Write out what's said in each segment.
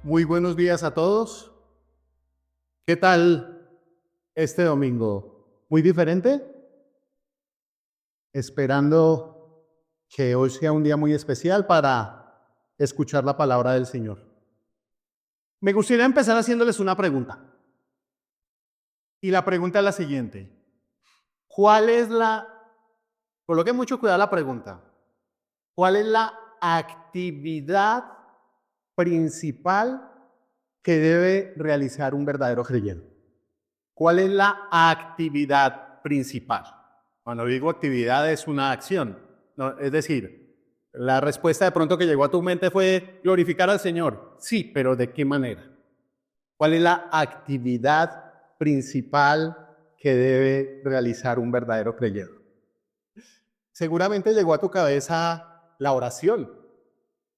Muy buenos días a todos. ¿Qué tal este domingo? ¿Muy diferente? Esperando que hoy sea un día muy especial para escuchar la palabra del Señor. Me gustaría empezar haciéndoles una pregunta. Y la pregunta es la siguiente. ¿Cuál es coloquen mucho cuidado a la pregunta, ¿cuál es la actividad principal que debe realizar un verdadero creyente? ¿Cuál es la actividad principal? Cuando digo actividad es una acción, ¿no? Es decir, la respuesta de pronto que llegó a tu mente fue glorificar al Señor. Sí, pero ¿de qué manera? ¿Cuál es la actividad principal que debe realizar un verdadero creyente? Seguramente llegó a tu cabeza la oración,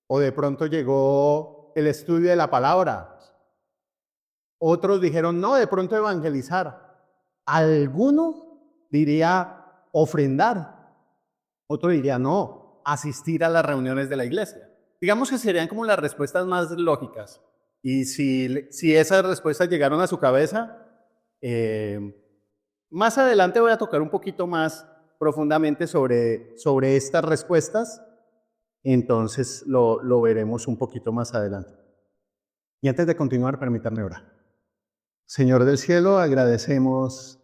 o de pronto llegó el estudio de la palabra. Otros dijeron, no, de pronto evangelizar. Alguno diría ofrendar. Otro diría, no, asistir a las reuniones de la iglesia. Digamos que serían como las respuestas más lógicas. Y si esas respuestas llegaron a su cabeza, eh, más adelante voy a tocar un poquito más profundamente sobre estas respuestas. Entonces lo veremos un poquito más adelante. Y antes de continuar, permítanme orar. Señor del cielo, agradecemos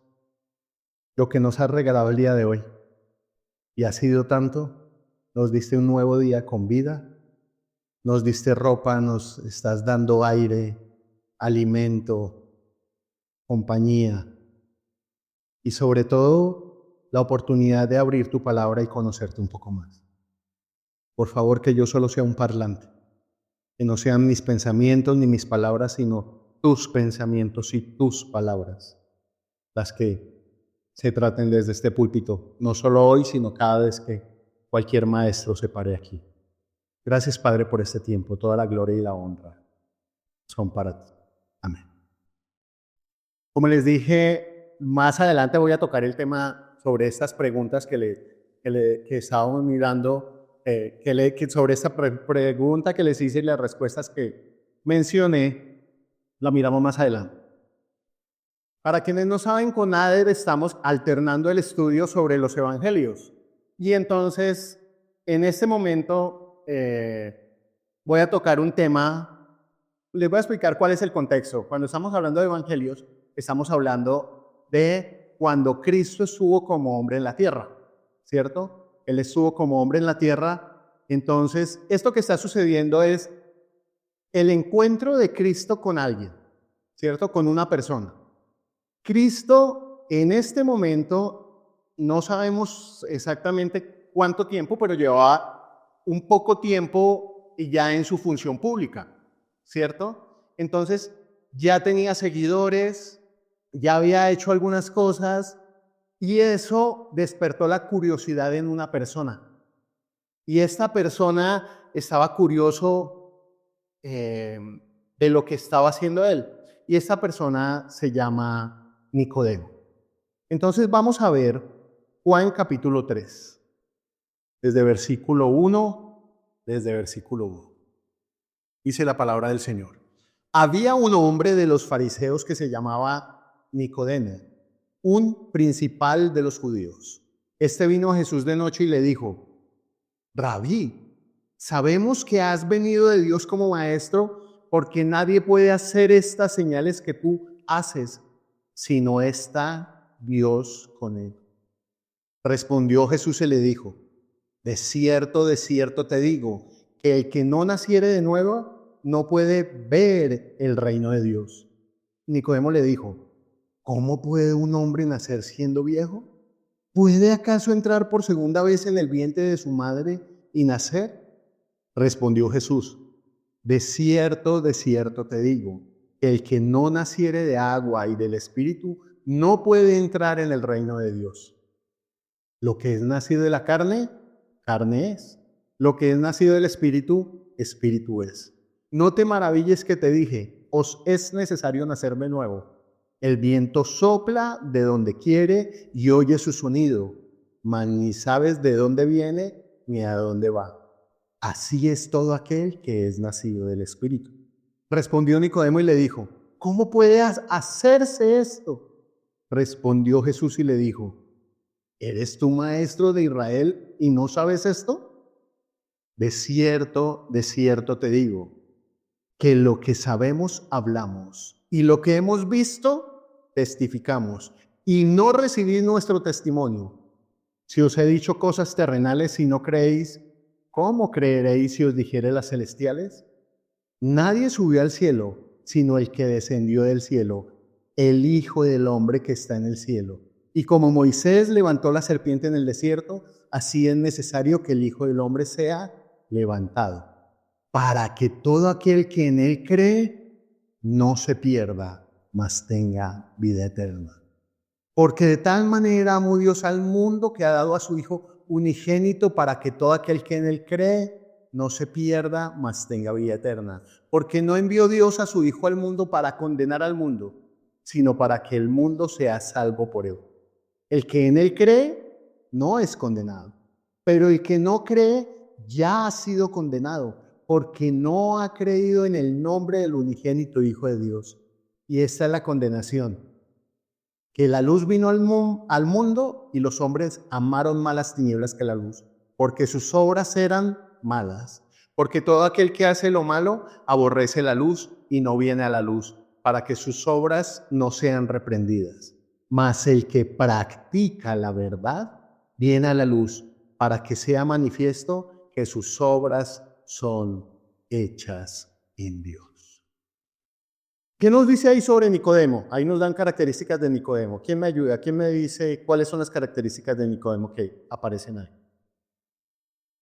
lo que nos has regalado el día de hoy. Y ha sido tanto, nos diste un nuevo día con vida, nos diste ropa, nos estás dando aire, alimento, compañía y sobre todo la oportunidad de abrir tu palabra y conocerte un poco más. Por favor, que yo solo sea un parlante, que no sean mis pensamientos ni mis palabras, sino tus pensamientos y tus palabras, las que se traten desde este púlpito, no solo hoy, sino cada vez que cualquier maestro se pare aquí. Gracias, Padre, por este tiempo. Toda la gloria y la honra son para ti. Amén. Como les dije, más adelante voy a tocar el tema sobre estas preguntas que estábamos mirando, sobre esta pregunta que les hice y las respuestas que mencioné, la miramos más adelante. Para quienes no saben, con Ader estamos alternando el estudio sobre los evangelios. Y entonces, en este momento, voy a tocar un tema. Les voy a explicar cuál es el contexto. Cuando estamos hablando de evangelios, estamos hablando de cuando Cristo estuvo como hombre en la tierra, ¿cierto? Él estuvo como hombre en la tierra. Entonces, esto que está sucediendo es el encuentro de Cristo con alguien, ¿cierto? Con una persona. Cristo en este momento, no sabemos exactamente cuánto tiempo, pero llevaba un poco tiempo ya en su función pública, ¿cierto? Entonces ya tenía seguidores, ya había hecho algunas cosas y eso despertó la curiosidad en una persona. Y esta persona estaba curioso de lo que estaba haciendo él. Y esta persona se llama Nicodemo. Entonces vamos a ver Juan capítulo 3, desde versículo 1. Dice la palabra del Señor. Había un hombre de los fariseos que se llamaba Nicodemo, un principal de los judíos. Este vino a Jesús de noche y le dijo, Rabí, sabemos que has venido de Dios como maestro, porque nadie puede hacer estas señales que tú haces si no está Dios con él. Respondió Jesús y le dijo, de cierto te digo, que el que no naciere de nuevo no puede ver el reino de Dios. Nicodemo le dijo, ¿cómo puede un hombre nacer siendo viejo? ¿Puede acaso entrar por segunda vez en el vientre de su madre y nacer? Respondió Jesús, de cierto te digo, que el que no naciere de agua y del Espíritu no puede entrar en el reino de Dios. Lo que es nacido de la carne, carne es. Lo que es nacido del Espíritu, Espíritu es. No te maravilles que te dije, os es necesario nacer de nuevo. El viento sopla de donde quiere y oye su sonido, mas ni sabes de dónde viene ni a dónde va. Así es todo aquel que es nacido del Espíritu. Respondió Nicodemo y le dijo, ¿cómo puede hacerse esto? Respondió Jesús y le dijo, ¿eres tú maestro de Israel y no sabes esto? De cierto te digo, que lo que sabemos hablamos y lo que hemos visto testificamos y no recibís nuestro testimonio. Si os he dicho cosas terrenales y no creéis, ¿cómo creeréis si os dijere las celestiales? Nadie subió al cielo, sino el que descendió del cielo, el Hijo del Hombre que está en el cielo. Y como Moisés levantó la serpiente en el desierto, así es necesario que el Hijo del Hombre sea levantado, para que todo aquel que en él cree no se pierda, mas tenga vida eterna. Porque de tal manera amó Dios al mundo que ha dado a su Hijo unigénito para que todo aquel que en él cree no se pierda, mas tenga vida eterna. Porque no envió Dios a su Hijo al mundo para condenar al mundo, sino para que el mundo sea salvo por él. El que en él cree no es condenado, pero el que no cree ya ha sido condenado, porque no ha creído en el nombre del unigénito Hijo de Dios. Y esta es la condenación, que la luz vino al mundo y los hombres amaron más las tinieblas que la luz, porque sus obras eran malas. Porque todo aquel que hace lo malo aborrece la luz y no viene a la luz, para que sus obras no sean reprendidas. Mas el que practica la verdad viene a la luz, para que sea manifiesto que sus obras son hechas en Dios. ¿Qué nos dice ahí sobre Nicodemo? Ahí nos dan características de Nicodemo. ¿Quién me ayuda? ¿Quién me dice cuáles son las características de Nicodemo que aparecen ahí?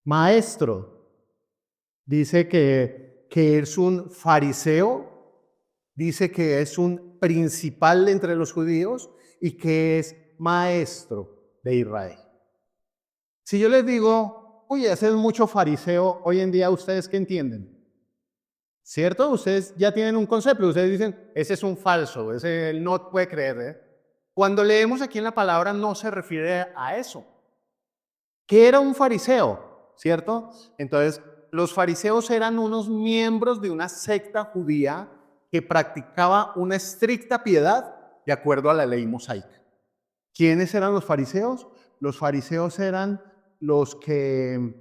Maestro. Dice que es un fariseo, dice que es un principal entre los judíos y que es maestro de Israel. Si yo les digo, oye, ese es mucho fariseo, hoy en día, ¿ustedes qué entienden? ¿Cierto? Ustedes ya tienen un concepto, ustedes dicen, ese es un falso, ese él no puede creer, ¿eh? Cuando leemos aquí en la palabra no se refiere a eso. ¿Qué era un fariseo? ¿Cierto? Entonces, los fariseos eran unos miembros de una secta judía que practicaba una estricta piedad de acuerdo a la ley mosaica. ¿Quiénes eran los fariseos? Los fariseos eran los que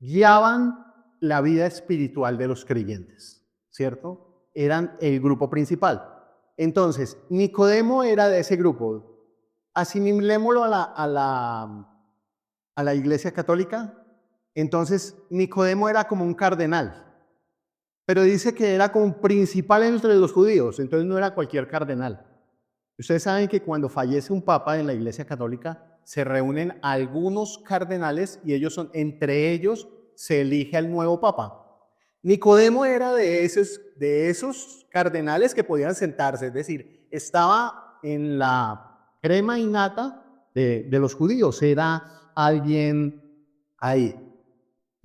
guiaban la vida espiritual de los creyentes, ¿cierto? Eran el grupo principal. Entonces, Nicodemo era de ese grupo. Asimilémoslo a la Iglesia Católica. Entonces, Nicodemo era como un cardenal, pero dice que era como un principal entre los judíos, entonces no era cualquier cardenal. Ustedes saben que cuando fallece un papa en la Iglesia Católica, se reúnen algunos cardenales y entre ellos se elige al nuevo papa. Nicodemo era de esos cardenales que podían sentarse, es decir, estaba en la crema innata de los judíos, era alguien ahí.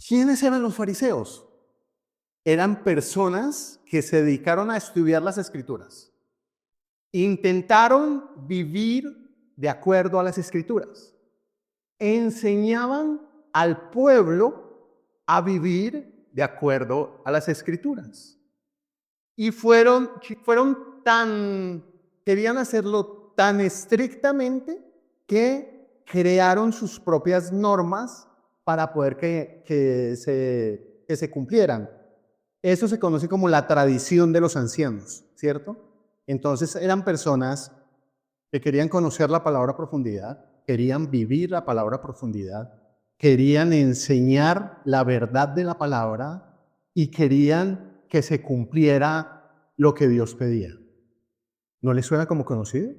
¿Quiénes eran los fariseos? Eran personas que se dedicaron a estudiar las Escrituras. Intentaron vivir de acuerdo a las Escrituras. Enseñaban al pueblo a vivir de acuerdo a las Escrituras. Y querían hacerlo tan estrictamente que crearon sus propias normas para poder que se cumplieran. Eso se conoce como la tradición de los ancianos, ¿cierto? Entonces eran personas que querían conocer la palabra a profundidad, querían vivir la palabra a profundidad, querían enseñar la verdad de la palabra y querían que se cumpliera lo que Dios pedía. ¿No les suena como conocido?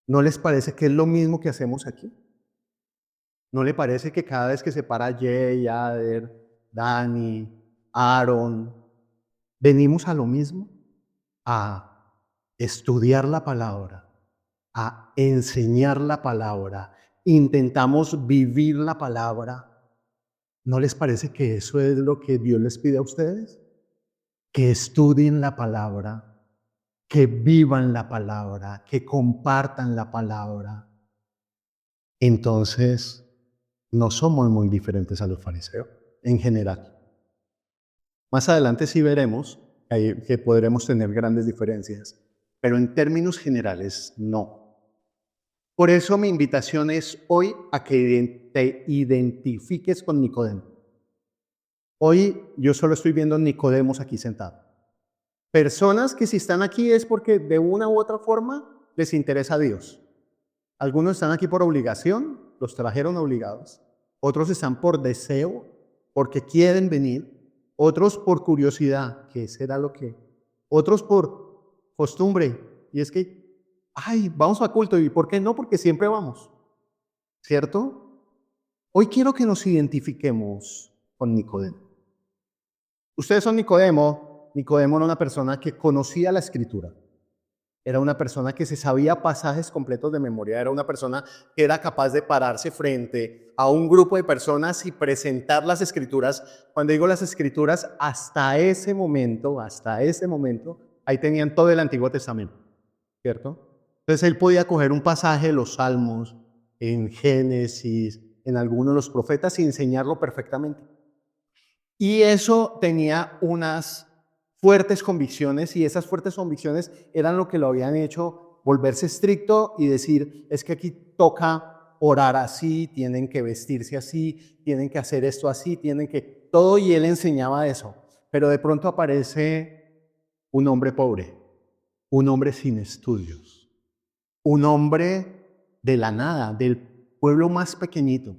¿No les parece que es lo mismo que hacemos aquí? ¿No le parece que cada vez que se para Jay, Ader, Dani, Aaron, venimos a lo mismo? A estudiar la palabra, a enseñar la palabra, intentamos vivir la palabra. ¿No les parece que eso es lo que Dios les pide a ustedes? Que estudien la palabra, que vivan la palabra, que compartan la palabra. Entonces, no somos muy diferentes a los fariseos en general. Más adelante sí veremos que podremos tener grandes diferencias, pero en términos generales no. Por eso mi invitación es hoy a que te identifiques con Nicodemo. Hoy yo solo estoy viendo Nicodemos aquí sentado. Personas que si están aquí es porque de una u otra forma les interesa a Dios. Algunos están aquí por obligación, los trajeron obligados. Otros están por deseo, porque quieren venir. Otros por curiosidad, que será lo que. Otros por costumbre. Y es que, vamos a culto. ¿Y por qué no? Porque siempre vamos. ¿Cierto? Hoy quiero que nos identifiquemos con Nicodemo. Ustedes son Nicodemo. Nicodemo era una persona que conocía la Escritura. Era una persona que se sabía pasajes completos de memoria. Era una persona que era capaz de pararse frente a un grupo de personas y presentar las Escrituras. Cuando digo las Escrituras, hasta ese momento, ahí tenían todo el Antiguo Testamento, ¿cierto? Entonces él podía coger un pasaje de los Salmos, en Génesis, en algunos de los profetas y enseñarlo perfectamente. Y eso tenía unas fuertes convicciones, y esas fuertes convicciones eran lo que lo habían hecho volverse estricto y decir, es que aquí toca orar así, tienen que vestirse así, tienen que hacer esto así, tienen que todo, y él enseñaba eso. Pero de pronto aparece un hombre pobre, un hombre sin estudios, un hombre de la nada, del pueblo más pequeñito,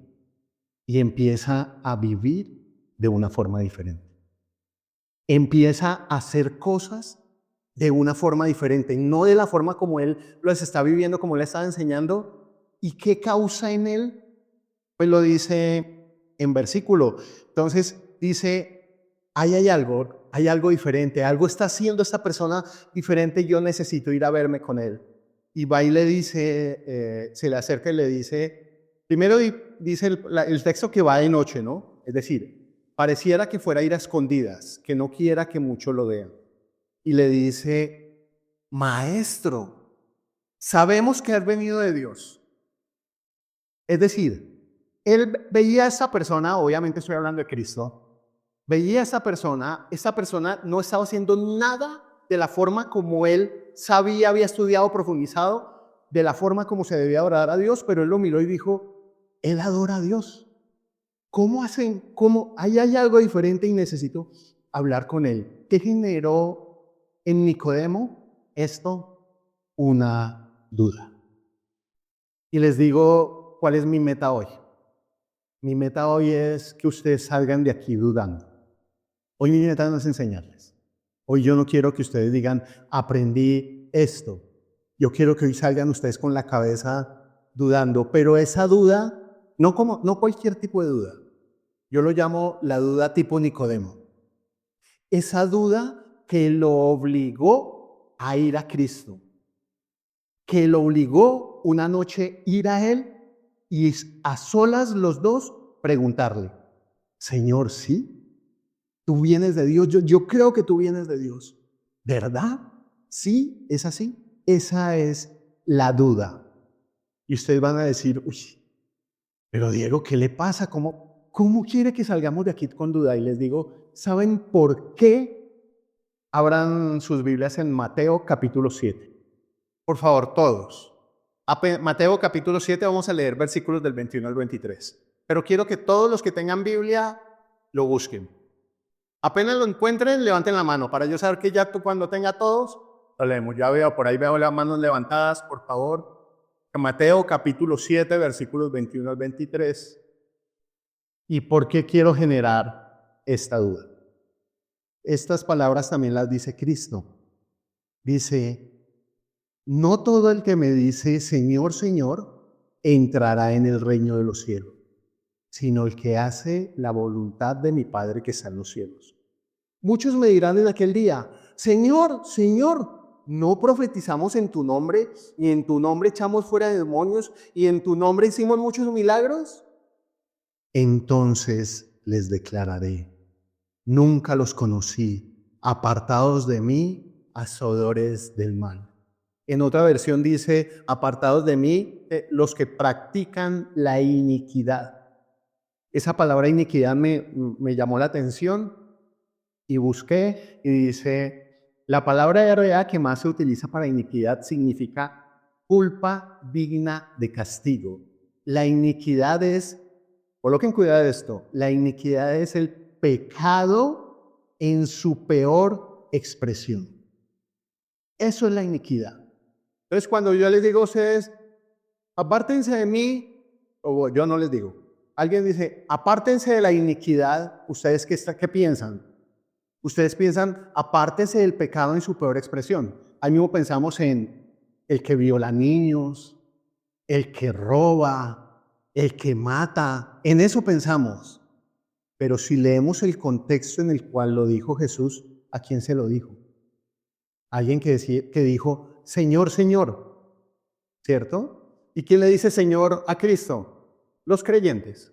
y empieza a vivir de una forma diferente. Empieza a hacer cosas de una forma diferente, no de la forma como él las está viviendo, como él estaba enseñando. ¿Y qué causa en él? Pues lo dice en versículo. Entonces dice, hay algo diferente, algo está haciendo esta persona diferente, yo necesito ir a verme con él. Y va y le dice, se le acerca y le dice, primero dice el texto que va de noche, ¿no? Es decir, pareciera que fuera a ir a escondidas, que no quiera que muchos lo vean. Y le dice, maestro, sabemos que has venido de Dios. Es decir, él veía a esa persona, obviamente estoy hablando de Cristo, veía a esa persona no estaba haciendo nada de la forma como él sabía, había estudiado, profundizado, de la forma como se debía adorar a Dios, pero él lo miró y dijo, él adora a Dios. ¿Cómo hacen? ¿Cómo? Ahí hay algo diferente y necesito hablar con él. ¿Qué generó en Nicodemo esto? Una duda. Y les digo, ¿cuál es mi meta hoy? Mi meta hoy es que ustedes salgan de aquí dudando. Hoy mi meta no es enseñarles. Hoy yo no quiero que ustedes digan, aprendí esto. Yo quiero que hoy salgan ustedes con la cabeza dudando, pero esa duda, no cualquier tipo de duda. Yo lo llamo la duda tipo Nicodemo. Esa duda que lo obligó a ir a Cristo, que lo obligó una noche ir a Él y a solas los dos preguntarle, Señor, ¿sí? ¿Tú vienes de Dios? Yo creo que tú vienes de Dios. ¿Verdad? ¿Sí? ¿Es así? Esa es la duda. Y ustedes van a decir, uy, pero Diego, ¿qué le pasa? ¿Cómo quiere que salgamos de aquí con duda? Y les digo, ¿saben por qué? Abran sus Biblias en Mateo capítulo 7. Por favor, todos. Mateo capítulo 7, vamos a leer versículos del 21 al 23. Pero quiero que todos los que tengan Biblia lo busquen. Apenas lo encuentren, levanten la mano para yo saber que ya cuando tenga todos, lo leemos. Ya veo, por ahí veo las manos levantadas, por favor. Mateo capítulo 7, versículos 21 al 23. ¿Y por qué quiero generar esta duda? Estas palabras también las dice Cristo. Dice, no todo el que me dice, Señor, Señor, entrará en el reino de los cielos, sino el que hace la voluntad de mi Padre que está en los cielos. Muchos me dirán en aquel día, Señor, Señor, ¿no profetizamos en tu nombre y en tu nombre echamos fuera demonios y en tu nombre hicimos muchos milagros? Entonces les declararé, nunca los conocí, apartados de mí, hacedores del mal. En otra versión dice, apartados de mí, los que practican la iniquidad. Esa palabra iniquidad me llamó la atención y busqué y dice, la palabra hebrea que más se utiliza para iniquidad significa culpa digna de castigo. La iniquidad es, coloquen cuidado de esto, la iniquidad es el pecado en su peor expresión. Eso es la iniquidad. Entonces, cuando yo les digo a ustedes, apártense de mí, o yo no les digo, alguien dice, apártense de la iniquidad, ¿ustedes qué piensan? Ustedes piensan, apártense del pecado en su peor expresión. Ahí mismo pensamos en el que viola niños, el que roba, el que mata. En eso pensamos. Pero si leemos el contexto en el cual lo dijo Jesús, ¿a quién se lo dijo? Alguien que dijo, Señor, Señor, ¿cierto? ¿Y quién le dice Señor a Cristo? Los creyentes.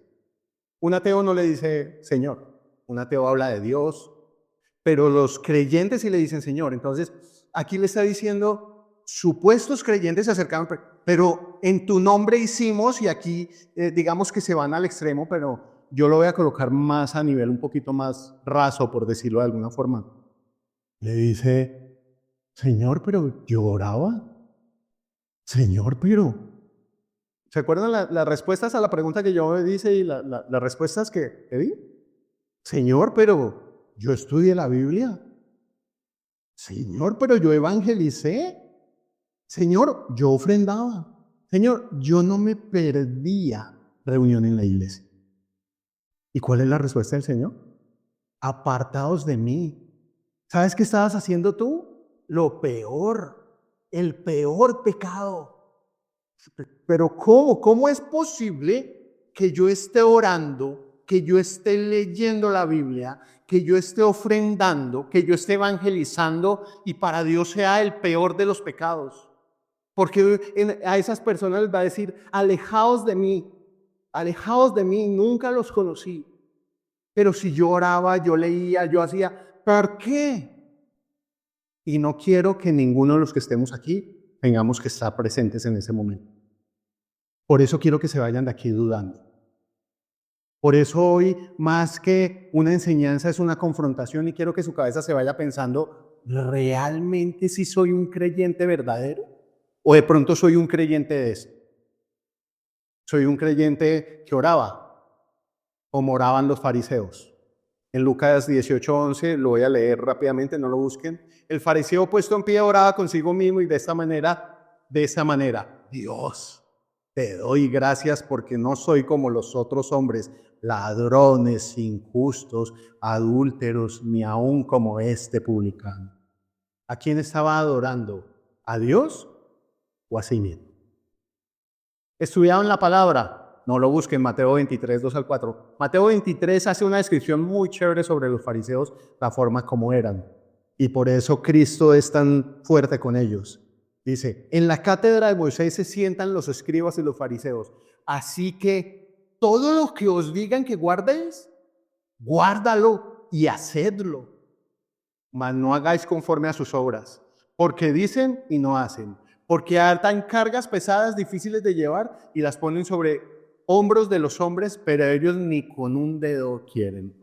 Un ateo no le dice Señor. Un ateo habla de Dios, pero los creyentes sí le dicen Señor. Entonces, aquí le está diciendo, supuestos creyentes se acercaban, pero en tu nombre hicimos, y aquí digamos que se van al extremo, pero yo lo voy a colocar más a nivel un poquito más raso, por decirlo de alguna forma. Le dice, Señor, pero yo oraba. Señor, pero... ¿Se acuerdan las respuestas a la pregunta que yo hice y las respuestas que di? Señor, pero yo estudié la Biblia. Señor, pero yo evangelicé. Señor, yo ofrendaba. Señor, yo no me perdía reunión en la iglesia. ¿Y cuál es la respuesta del Señor? Apartaos de mí. ¿Sabes qué estabas haciendo tú? Lo peor, el peor pecado. Pero ¿cómo? ¿Cómo es posible que yo esté orando, que yo esté leyendo la Biblia, que yo esté ofrendando, que yo esté evangelizando y para Dios sea el peor de los pecados? Porque a esas personas les va a decir, alejaos de mí, nunca los conocí. Pero si yo oraba, yo leía, yo hacía, ¿por qué? Y no quiero que ninguno de los que estemos aquí tengamos que estar presentes en ese momento. Por eso quiero que se vayan de aquí dudando. Por eso hoy, más que una enseñanza, es una confrontación y quiero que su cabeza se vaya pensando, ¿realmente si soy un creyente verdadero? ¿O de pronto soy un creyente de eso? Soy un creyente que oraba, como oraban los fariseos. En Lucas 18:11, lo voy a leer rápidamente, no lo busquen. El fariseo puesto en pie oraba consigo mismo y de esta manera, Dios, te doy gracias porque no soy como los otros hombres, ladrones, injustos, adúlteros, ni aun como este publicano. ¿A quién estaba adorando? ¿A Dios o a sí mismo? ¿Estudiaron la palabra? No lo busquen, Mateo 23, 2 al 4. Mateo 23 hace una descripción muy chévere sobre los fariseos, la forma como eran. Y por eso Cristo es tan fuerte con ellos. Dice, en la cátedra de Moisés se sientan los escribas y los fariseos. Así que todo lo que os digan que guardéis, guárdalo y hacedlo. Mas no hagáis conforme a sus obras, porque dicen y no hacen. Porque atan cargas pesadas, difíciles de llevar, y las ponen sobre hombros de los hombres, pero ellos ni con un dedo quieren.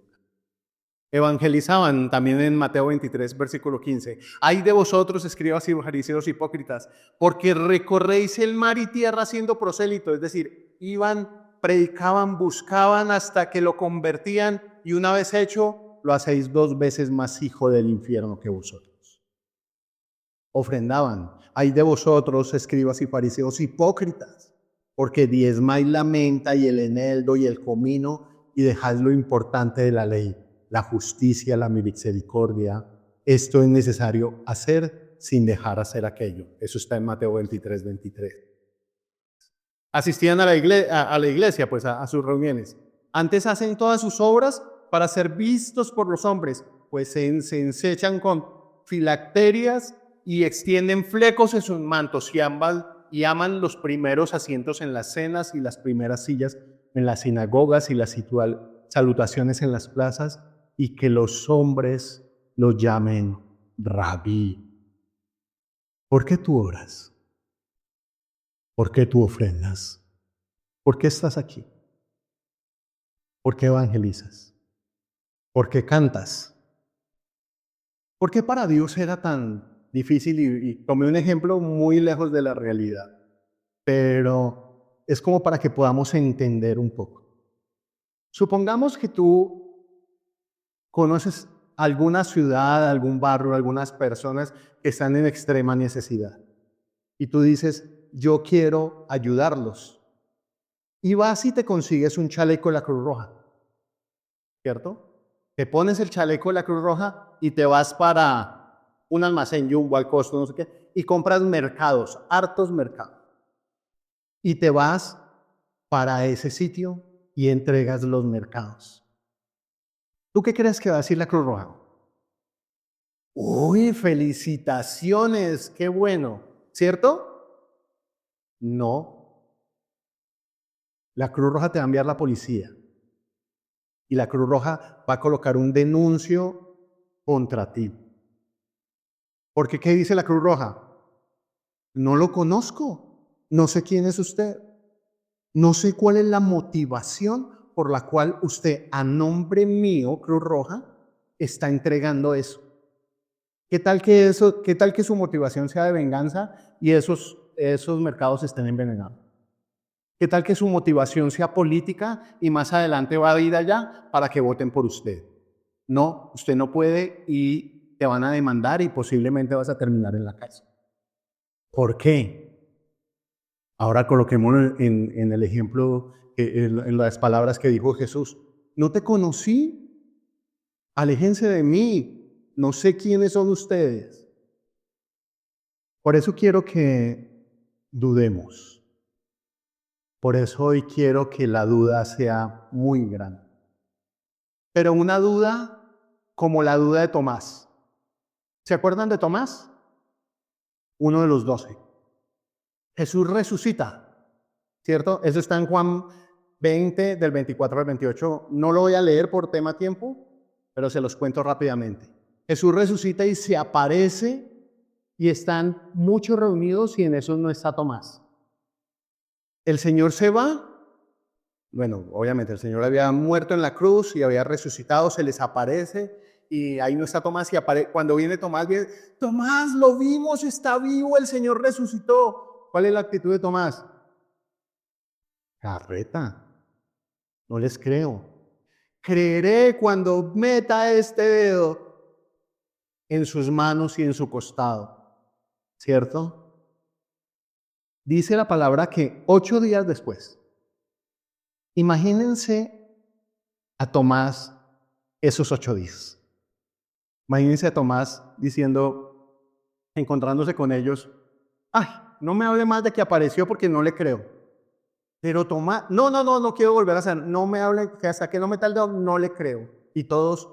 Evangelizaban también en Mateo 23, versículo 15. Ay de vosotros, escribas y fariseos hipócritas, porque recorréis el mar y tierra haciendo prosélito, es decir, iban, predicaban, buscaban hasta que lo convertían, y una vez hecho, lo hacéis 2 veces más hijo del infierno que vosotros. Ofrendaban. Ay de vosotros, escribas y fariseos hipócritas, porque diezmáis la menta y el eneldo y el comino y dejáis lo importante de la ley, la justicia, la misericordia. Esto es necesario hacer sin dejar hacer aquello. Eso está en Mateo 23, 23. Asistían a la iglesia, pues a sus reuniones. Antes hacen todas sus obras para ser vistos por los hombres, pues se ensechan con filacterias y extienden flecos en sus mantos y aman los primeros asientos en las cenas y las primeras sillas en las sinagogas y las salutaciones en las plazas, y que los hombres los llamen rabí. ¿Por qué tú oras? ¿Por qué tú ofrendas? ¿Por qué estás aquí? ¿Por qué evangelizas? ¿Por qué cantas? ¿Por qué para Dios era tan difícil? Y tomé un ejemplo muy lejos de la realidad, pero es como para que podamos entender un poco. Supongamos que tú conoces alguna ciudad, algún barrio, algunas personas que están en extrema necesidad y tú dices, yo quiero ayudarlos. Y vas y te consigues un chaleco de la Cruz Roja, ¿cierto? Te pones el chaleco de la Cruz Roja y te vas para un almacén Jumbo al costo, no sé qué, y compras mercados, hartos mercados. Y te vas para ese sitio y entregas los mercados. ¿Tú qué crees que va a decir la Cruz Roja? Uy, felicitaciones, qué bueno, ¿cierto? No, la Cruz Roja te va a enviar la policía y la Cruz Roja va a colocar un denuncio contra ti. Porque ¿qué dice la Cruz Roja? No lo conozco, no sé quién es usted, no sé cuál es la motivación por la cual usted a nombre mío, Cruz Roja, está entregando eso. ¿Qué tal que su motivación sea de venganza y esos mercados estén envenenados? ¿Qué tal que su motivación sea política y más adelante va a ir allá para que voten por usted? No, usted no puede y te van a demandar y posiblemente vas a terminar en la cárcel. ¿Por qué? Ahora coloquémonos en el ejemplo, en las palabras que dijo Jesús. No te conocí, aléjense de mí, no sé quiénes son ustedes. Por eso quiero que dudemos. Por eso hoy quiero que la duda sea muy grande. Pero una duda como la duda de Tomás. ¿Se acuerdan de Tomás? Uno de los 12. Jesús resucita, ¿cierto? Eso está en Juan 20, del 24 al 28. No lo voy a leer por tema tiempo, pero se los cuento rápidamente. Jesús resucita y se aparece y están muchos reunidos y en eso no está Tomás. El Señor se va. Bueno, obviamente el Señor había muerto en la cruz y había resucitado, se les aparece y ahí no está Tomás y cuando viene Tomás, viene, Tomás, lo vimos, está vivo, el Señor resucitó. ¿Cuál es la actitud de Tomás? Carreta, no les creo. Creeré cuando meta este dedo en sus manos y en su costado, ¿cierto? Dice la palabra que 8 días después, imagínense a Tomás esos 8 días. Imagínense a Tomás diciendo, encontrándose con ellos, ay, no me hable más de que apareció porque no le creo. Pero Tomás, no quiero volver a hacer, no me hable, que hasta que no me tal dedo, no le creo. Y todos,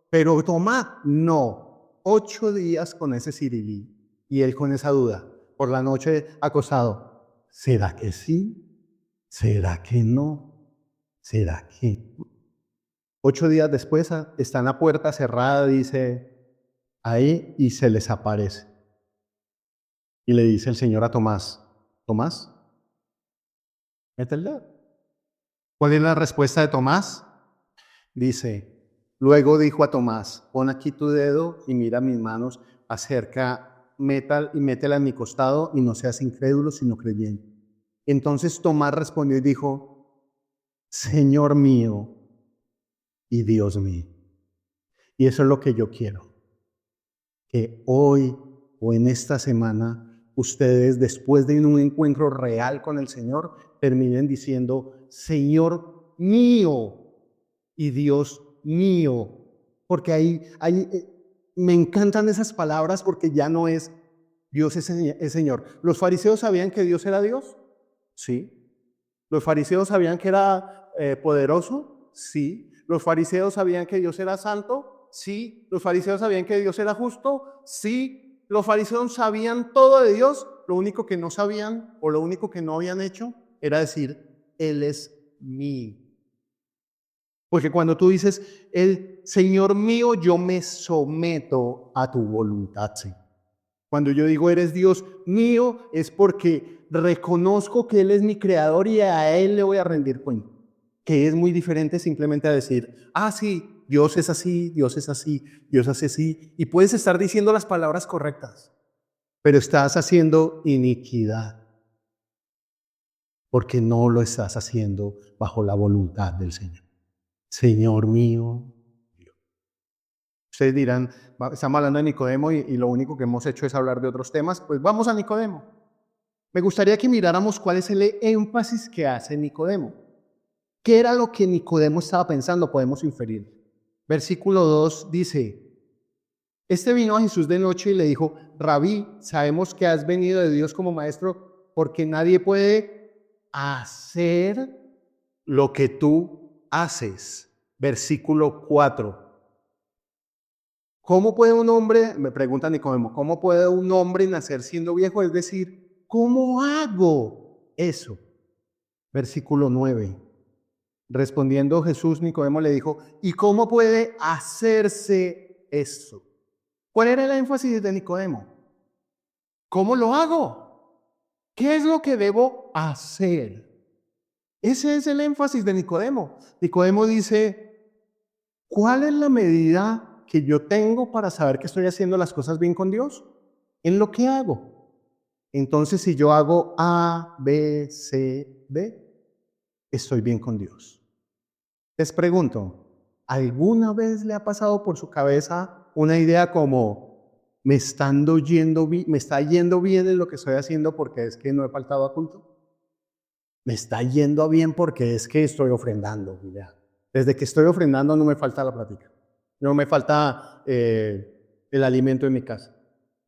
pero Tomás, no. 8 días con ese cirilí y él con esa duda, por la noche acostado. ¿Será que sí? ¿Será que no? ¿Será que? 8 días después está en la puerta cerrada, dice, ahí y se les aparece. Y le dice el Señor a Tomás, Tomás, mete el dedo. ¿Cuál es la respuesta de Tomás? Dice, luego dijo a Tomás, pon aquí tu dedo y mira mis manos, acerca, métela en mi costado y no seas incrédulo, sino creyente. Entonces Tomás respondió y dijo, Señor mío y Dios mío. Y eso es lo que yo quiero. Que hoy o en esta semana ustedes, después de un encuentro real con el Señor, terminen diciendo, Señor mío y Dios mío. Porque me encantan esas palabras porque ya no es Dios es Señor. ¿Los fariseos sabían que Dios era Dios? Sí. ¿Los fariseos sabían que era poderoso? Sí. ¿Los fariseos sabían que Dios era santo? Sí. ¿Los fariseos sabían que Dios era justo? Sí. ¿Los fariseos sabían todo de Dios? Lo único que no sabían o lo único que no habían hecho era decir, Él es mío. Porque cuando tú dices, el Señor mío, yo me someto a tu voluntad. ¿Sí? Cuando yo digo, eres Dios mío, es porque reconozco que Él es mi creador y a Él le voy a rendir cuenta. Que es muy diferente simplemente a decir, sí, Dios es así, Dios es así, Dios hace así. Y puedes estar diciendo las palabras correctas, pero estás haciendo iniquidad porque no lo estás haciendo bajo la voluntad del Señor. Señor mío. Ustedes dirán, estamos hablando de Nicodemo y lo único que hemos hecho es hablar de otros temas. Pues vamos a Nicodemo. Me gustaría que miráramos cuál es el énfasis que hace Nicodemo. ¿Qué era lo que Nicodemo estaba pensando? Podemos inferir. Versículo 2 dice, este vino a Jesús de noche y le dijo, Rabí, sabemos que has venido de Dios como maestro, porque nadie puede hacer lo que tú haces. Versículo 4. ¿Cómo puede un hombre, me pregunta Nicodemo, cómo puede un hombre nacer siendo viejo? Es decir, ¿cómo hago eso? Versículo 9. Respondiendo Jesús, Nicodemo le dijo, ¿y cómo puede hacerse eso? ¿Cuál era el énfasis de Nicodemo? ¿Cómo lo hago? ¿Qué es lo que debo hacer? Ese es el énfasis de Nicodemo. Nicodemo dice, ¿cuál es la medida que yo tengo para saber que estoy haciendo las cosas bien con Dios? En lo que hago. Entonces, si yo hago A, B, C, D, estoy bien con Dios. Les pregunto, ¿alguna vez le ha pasado por su cabeza una idea como, me está yendo bien en lo que estoy haciendo porque es que no he faltado a culto? Me está yendo bien porque es que estoy ofrendando. Mira. Desde que estoy ofrendando no me falta la plática. No me falta el alimento en mi casa.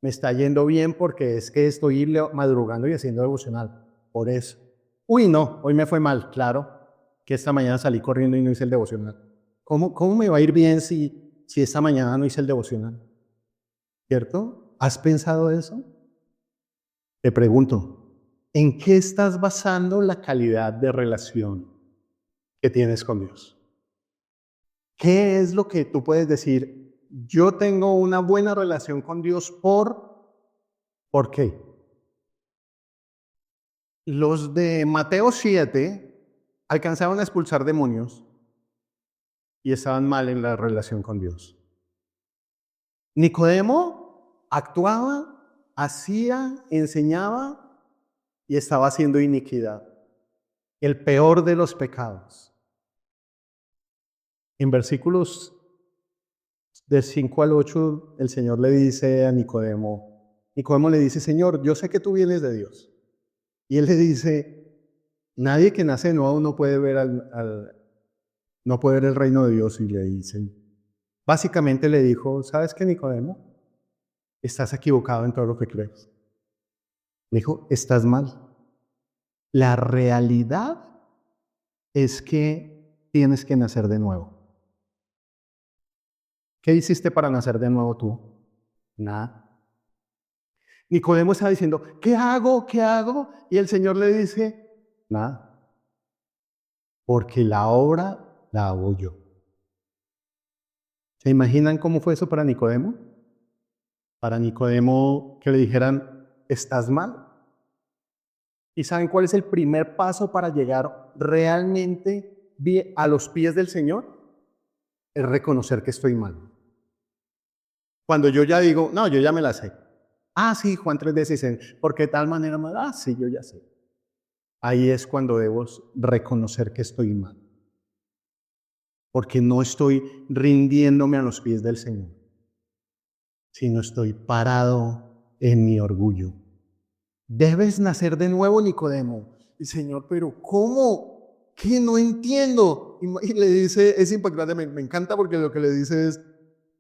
Me está yendo bien porque es que estoy madrugando y haciendo devocional. Por eso. Uy, no, hoy me fue mal. Claro que esta mañana salí corriendo y no hice el devocional. ¿Cómo me va a ir bien si esta mañana no hice el devocional? ¿Cierto? ¿Has pensado eso? Te pregunto, ¿en qué estás basando la calidad de relación que tienes con Dios? ¿Qué es lo que tú puedes decir? Yo tengo una buena relación con Dios ¿por qué? Los de Mateo 7 alcanzaron a expulsar demonios y estaban mal en la relación con Dios. Nicodemo actuaba, hacía, enseñaba y estaba haciendo iniquidad. El peor de los pecados. En versículos del 5 al 8, el Señor le dice a Nicodemo le dice, Señor, yo sé que tú vienes de Dios. Y él le dice, nadie que nace de nuevo no puede ver no puede ver el reino de Dios. Y le dicen, básicamente le dijo, ¿sabes qué, Nicodemo? Estás equivocado en todo lo que crees. Le dijo, estás mal. La realidad es que tienes que nacer de nuevo. ¿Qué hiciste para nacer de nuevo tú? Nada. Nicodemo está diciendo, ¿qué hago? ¿Qué hago? Y el Señor le dice, nada. Porque la obra la hago yo. ¿Se imaginan cómo fue eso para Nicodemo? Para Nicodemo que le dijeran, estás mal. ¿Y saben cuál es el primer paso para llegar realmente a los pies del Señor? Es reconocer que estoy mal. Cuando yo ya digo, no, yo ya me la sé. Ah, sí, Juan 3:16. ¿Por qué de tal manera mal? Ah, sí, yo ya sé. Ahí es cuando debo reconocer que estoy mal. Porque no estoy rindiéndome a los pies del Señor, sino estoy parado en mi orgullo. Debes nacer de nuevo, Nicodemo. Y Señor, pero ¿cómo? ¿Qué? No entiendo. Y le dice, es impactante, me encanta porque lo que le dice es,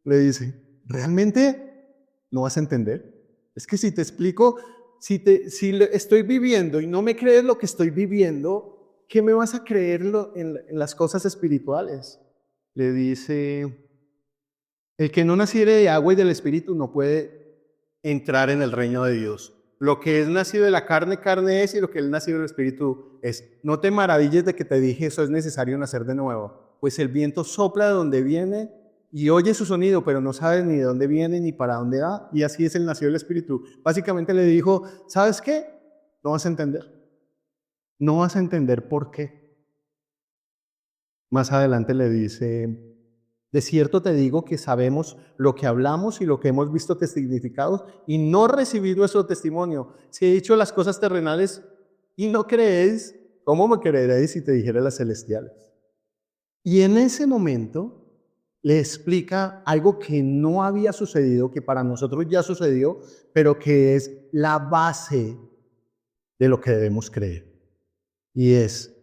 le dice, ¿realmente no vas a entender? Es que si te explico, si estoy viviendo y no me crees lo que estoy viviendo, ¿qué me vas a creer en las cosas espirituales? Le dice, el que no naciere de agua y del Espíritu no puede entrar en el reino de Dios. Lo que es nacido de la carne, carne es, y lo que es nacido del Espíritu es. No te maravilles de que te dije, eso es necesario nacer de nuevo. Pues el viento sopla de donde viene y oye su sonido, pero no sabes ni de dónde viene ni para dónde va. Y así es el nacido del Espíritu. Básicamente le dijo, ¿sabes qué? No vas a entender. No vas a entender por qué. Más adelante le dice, De cierto te digo que sabemos lo que hablamos y lo que hemos visto testificados y no recibido ese testimonio. Si he dicho las cosas terrenales y no creéis, ¿cómo me creeréis si te dijera las celestiales? Y en ese momento le explica algo que no había sucedido, que para nosotros ya sucedió, pero que es la base de lo que debemos creer. Y es,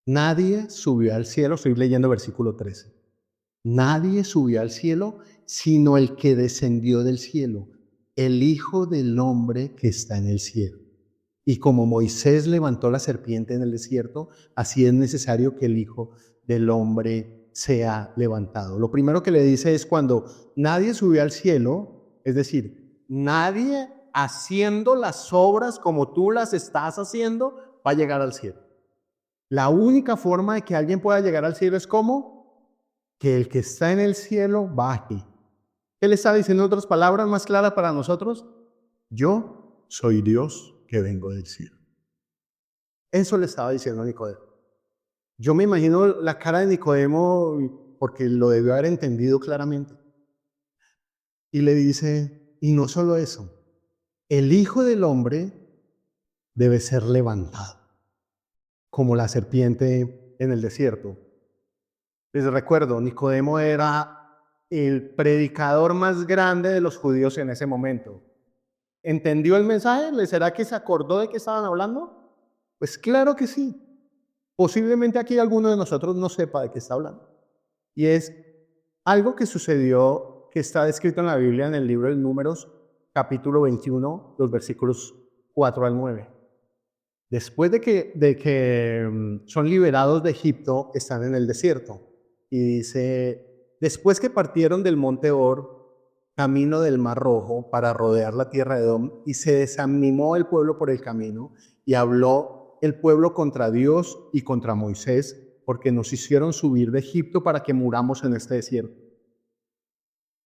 nadie subió al cielo, estoy leyendo versículo 13. Nadie subió al cielo, sino el que descendió del cielo, el Hijo del Hombre que está en el cielo. Y como Moisés levantó la serpiente en el desierto, así es necesario que el Hijo del Hombre sea levantado. Lo primero que le dice es cuando nadie subió al cielo, es decir, nadie haciendo las obras como tú las estás haciendo, va a llegar al cielo. La única forma de que alguien pueda llegar al cielo es ¿cómo? Que el que está en el cielo baje. ¿Qué le está diciendo en otras palabras más claras para nosotros? Yo soy Dios que vengo del cielo. Eso le estaba diciendo a Nicodemo. Yo me imagino la cara de Nicodemo porque lo debió haber entendido claramente. Y le dice, y no solo eso, el Hijo del Hombre debe ser levantado, como la serpiente en el desierto. Les recuerdo, Nicodemo era el predicador más grande de los judíos en ese momento. ¿Entendió el mensaje? ¿Será que se acordó de qué estaban hablando? Pues claro que sí. Posiblemente aquí alguno de nosotros no sepa de qué está hablando. Y es algo que sucedió, que está descrito en la Biblia, en el libro de Números, capítulo 21, los versículos 4 al 9. Después de que son liberados de Egipto, están en el desierto. Y dice, después que partieron del monte Or, camino del Mar Rojo, para rodear la tierra de Edom, y se desanimó el pueblo por el camino, y habló el pueblo contra Dios y contra Moisés, porque nos hicieron subir de Egipto para que muramos en este desierto.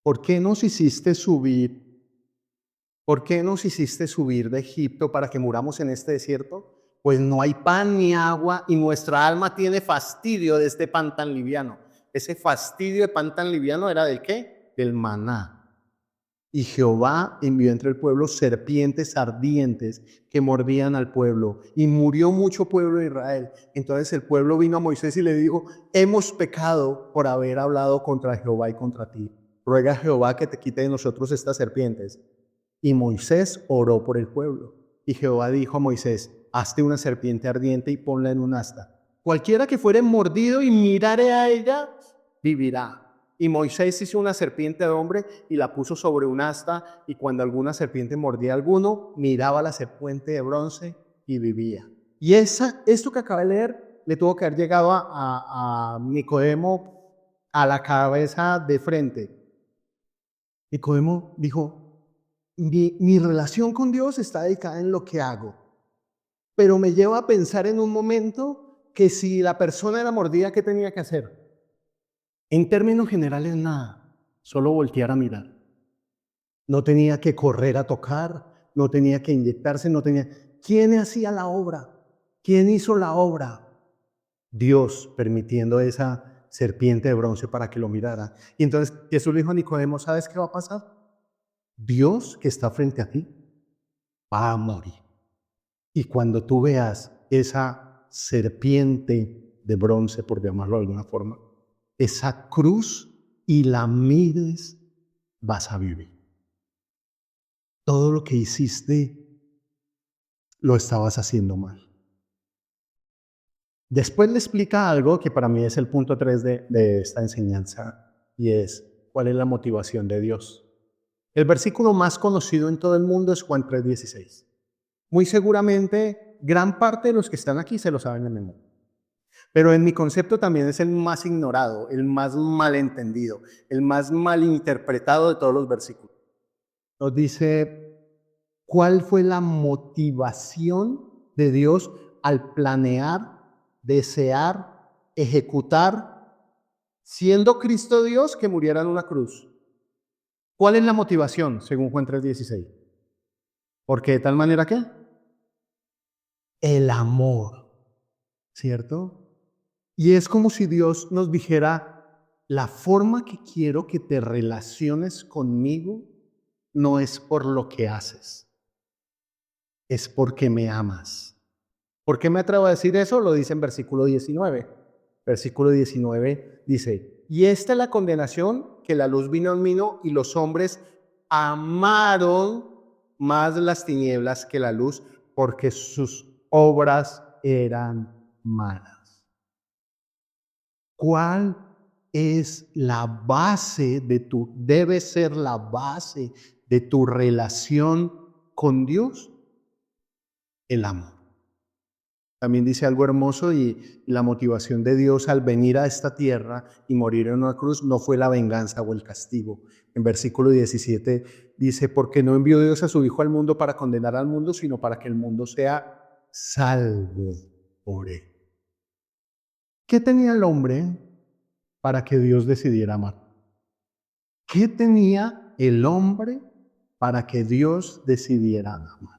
¿Por qué nos hiciste subir? ¿Por qué nos hiciste subir de Egipto para que muramos en este desierto? Pues no hay pan ni agua y nuestra alma tiene fastidio de este pan tan liviano. Ese fastidio de pan tan liviano era ¿del qué? Del maná. Y Jehová envió entre el pueblo serpientes ardientes que mordían al pueblo. Y murió mucho pueblo de Israel. Entonces el pueblo vino a Moisés y le dijo, hemos pecado por haber hablado contra Jehová y contra ti. Ruega a Jehová que te quite de nosotros estas serpientes. Y Moisés oró por el pueblo. Y Jehová dijo a Moisés, hazte una serpiente ardiente y ponla en un asta. Cualquiera que fuere mordido y mirare a ella, vivirá. Y Moisés hizo una serpiente de hombre y la puso sobre un asta, y cuando alguna serpiente mordía a alguno, miraba la serpiente de bronce y vivía. Y esto que acabé de leer le tuvo que haber llegado a Nicodemo a la cabeza de frente. Nicodemo dijo, mi relación con Dios está dedicada en lo que hago, pero me lleva a pensar en un momento que si la persona era mordida, ¿qué tenía que hacer? En términos generales, nada, solo voltear a mirar. No tenía que correr a tocar, no tenía que inyectarse, no tenía... ¿Quién hacía la obra? ¿Quién hizo la obra? Dios, permitiendo esa serpiente de bronce para que lo mirara. Y entonces Jesús le dijo a Nicodemo, ¿sabes qué va a pasar? Dios que está frente a ti va a morir. Y cuando tú veas esa serpiente de bronce, por llamarlo de alguna forma, esa cruz y la mires, vas a vivir. Todo lo que hiciste lo estabas haciendo mal. Después le explica algo que para mí es el punto 3 de esta enseñanza, y es cuál es la motivación de Dios. El versículo más conocido en todo el mundo es Juan 3:16. Muy seguramente gran parte de los que están aquí se lo saben de memoria. Pero en mi concepto también es el más ignorado, el más malentendido, el más malinterpretado de todos los versículos. Nos dice, ¿cuál fue la motivación de Dios al planear, desear, ejecutar, siendo Cristo Dios, que muriera en una cruz? ¿Cuál es la motivación, según Juan 3:16? Porque de tal manera que el amor, ¿cierto? Y es como si Dios nos dijera, la forma que quiero que te relaciones conmigo no es por lo que haces, es porque me amas. ¿Por qué me atrevo a decir eso? Lo dice en versículo 19. Versículo 19 dice, y esta es la condenación, que la luz vino en mí y los hombres amaron más las tinieblas que la luz, porque sus obras eran malas. ¿Cuál es la base debe ser la base de tu relación con Dios? El amor. También dice algo hermoso, y la motivación de Dios al venir a esta tierra y morir en una cruz no fue la venganza o el castigo. En versículo 17 dice, porque no envió Dios a su Hijo al mundo para condenar al mundo, sino para que el mundo sea salvo por él. ¿Qué tenía el hombre para que Dios decidiera amar? ¿Qué tenía el hombre para que Dios decidiera amar?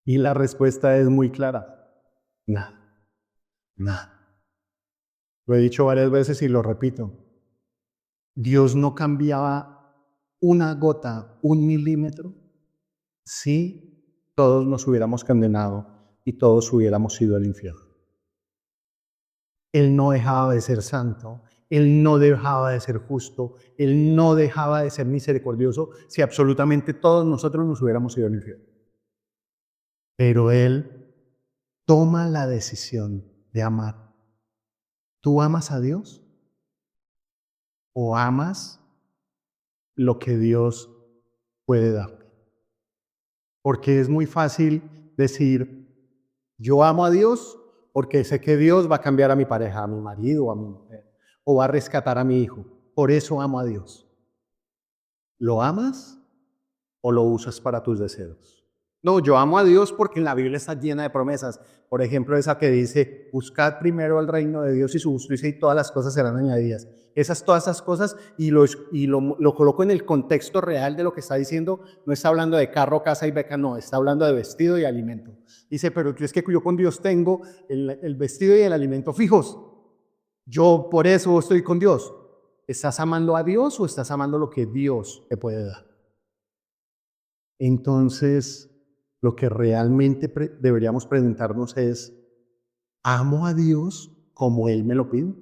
Y la respuesta es muy clara. Nada, nada. Lo he dicho varias veces y lo repito. Dios no cambiaba una gota, un milímetro, si todos nos hubiéramos condenado y todos hubiéramos ido al infierno. Él no dejaba de ser santo, Él no dejaba de ser justo, Él no dejaba de ser misericordioso si absolutamente todos nosotros nos hubiéramos ido al infierno. Pero Él toma la decisión de amar. ¿Tú amas a Dios? ¿O amas lo que Dios puede darte? Porque es muy fácil decir, yo amo a Dios porque sé que Dios va a cambiar a mi pareja, a mi marido, a mi mujer, o va a rescatar a mi hijo. Por eso amo a Dios. ¿Lo amas o lo usas para tus deseos? No, yo amo a Dios porque en la Biblia está llena de promesas. Por ejemplo, esa que dice, buscad primero el reino de Dios y su justicia y todas las cosas serán añadidas. Todas esas cosas, y lo coloco en el contexto real de lo que está diciendo. No está hablando de carro, casa y beca, no, está hablando de vestido y alimento. Dice, pero es que yo con Dios tengo el vestido y el alimento fijos. Yo por eso estoy con Dios. ¿Estás amando a Dios o estás amando lo que Dios te puede dar? Entonces, lo que realmente deberíamos preguntarnos es, ¿amo a Dios como Él me lo pide?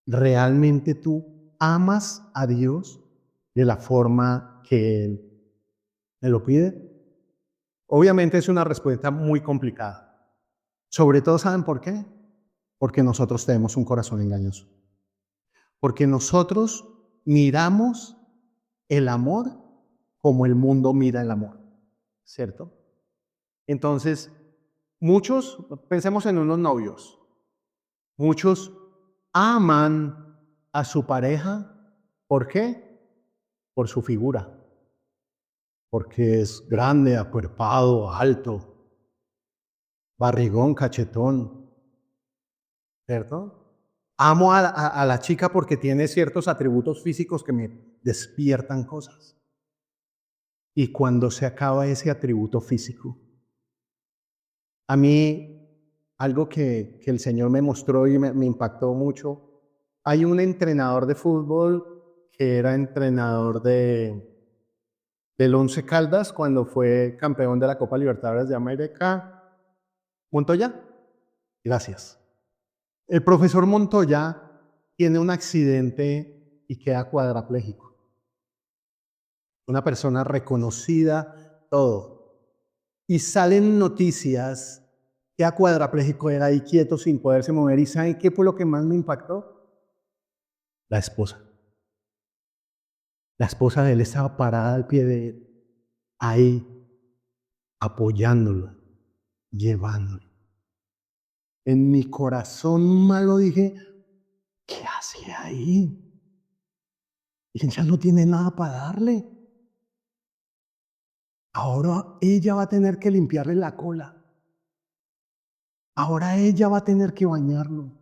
¿Realmente tú amas a Dios de la forma que Él me lo pide? Obviamente es una respuesta muy complicada. Sobre todo, ¿saben por qué? Porque nosotros tenemos un corazón engañoso. Porque nosotros miramos el amor como el mundo mira el amor, ¿cierto? Entonces, pensemos en unos novios, muchos aman a su pareja. ¿Por qué? Por su figura, porque es grande, acuerpado, alto, barrigón, cachetón, ¿cierto? Amo a la chica porque tiene ciertos atributos físicos que me despiertan cosas. Y cuando se acaba ese atributo físico, a mí, algo que el Señor me mostró y me impactó mucho, hay un entrenador de fútbol que era entrenador del Once Caldas cuando fue campeón de la Copa Libertadores de América. ¿Montoya? Gracias. El profesor Montoya tiene un accidente y queda cuadrapléjico. Una persona reconocida, todo. Y salen noticias que a cuadrapléjico era ahí quieto sin poderse mover. ¿Y saben qué fue lo que más me impactó? La esposa. La esposa de él estaba parada al pie de él, ahí, apoyándolo, llevándolo. En mi corazón malo dije, ¿qué hace ahí? Ella no tiene nada para darle. Ahora ella va a tener que limpiarle la cola. Ahora ella va a tener que bañarlo.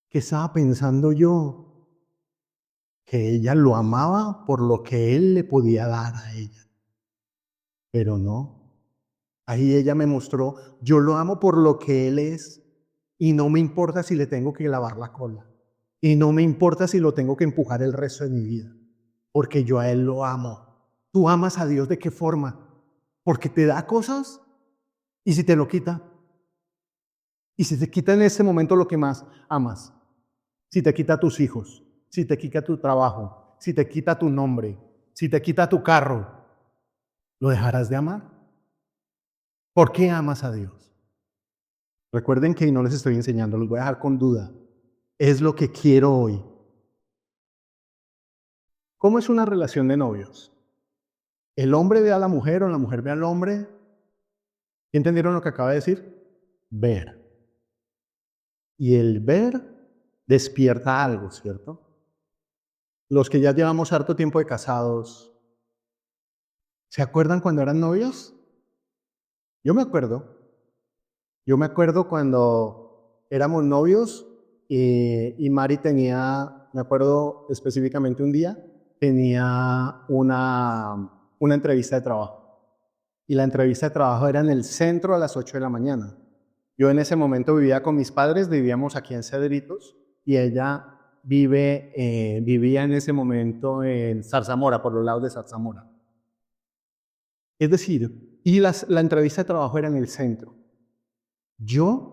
¿Qué estaba pensando yo? Que ella lo amaba por lo que él le podía dar a ella. Pero no. Ahí ella me mostró, yo lo amo por lo que él es, Y no me importa si le tengo que lavar la cola. Y no me importa si lo tengo que empujar el resto de mi vida. Porque yo a Él lo amo. ¿Tú amas a Dios de qué forma? Porque te da cosas y si te lo quita. Y si te quita en ese momento lo que más amas. Si te quita tus hijos. Si te quita tu trabajo. Si te quita tu nombre. Si te quita tu carro. ¿Lo dejarás de amar? ¿Por qué amas a Dios? Recuerden que no les estoy enseñando, los voy a dejar con duda. Es lo que quiero hoy. ¿Cómo es una relación de novios? ¿El hombre ve a la mujer o la mujer ve al hombre? ¿Entendieron lo que acaba de decir? Ver. Y el ver despierta algo, ¿cierto? Los que ya llevamos harto tiempo de casados, ¿se acuerdan cuando eran novios? Yo me acuerdo. Yo me acuerdo cuando éramos novios y Mari tenía, me acuerdo específicamente un día, tenía una entrevista de trabajo. Y la entrevista de trabajo era en el centro a las 8 de la mañana. Yo en ese momento vivía con mis padres, vivíamos aquí en Cedritos, y ella vivía en ese momento en Zarzamora, por los lados de Zarzamora. Es decir, y la entrevista de trabajo era en el centro. Yo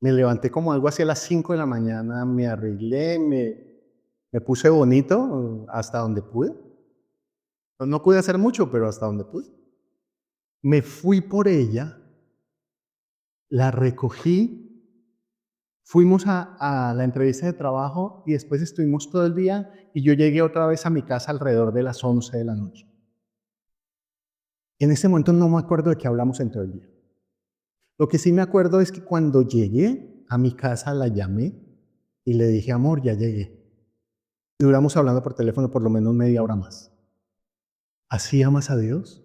me levanté como algo hacia las 5 de la mañana, me arreglé, me puse bonito hasta donde pude. No pude hacer mucho, pero hasta donde pude. Me fui por ella, la recogí, fuimos a la entrevista de trabajo y después estuvimos todo el día y yo llegué otra vez a mi casa alrededor de las 11 de la noche. En ese momento no me acuerdo de qué hablamos en todo el día. Lo que sí me acuerdo es que cuando llegué a mi casa la llamé y le dije, amor, ya llegué. Y duramos hablando por teléfono por lo menos media hora más. ¿Así amas a Dios?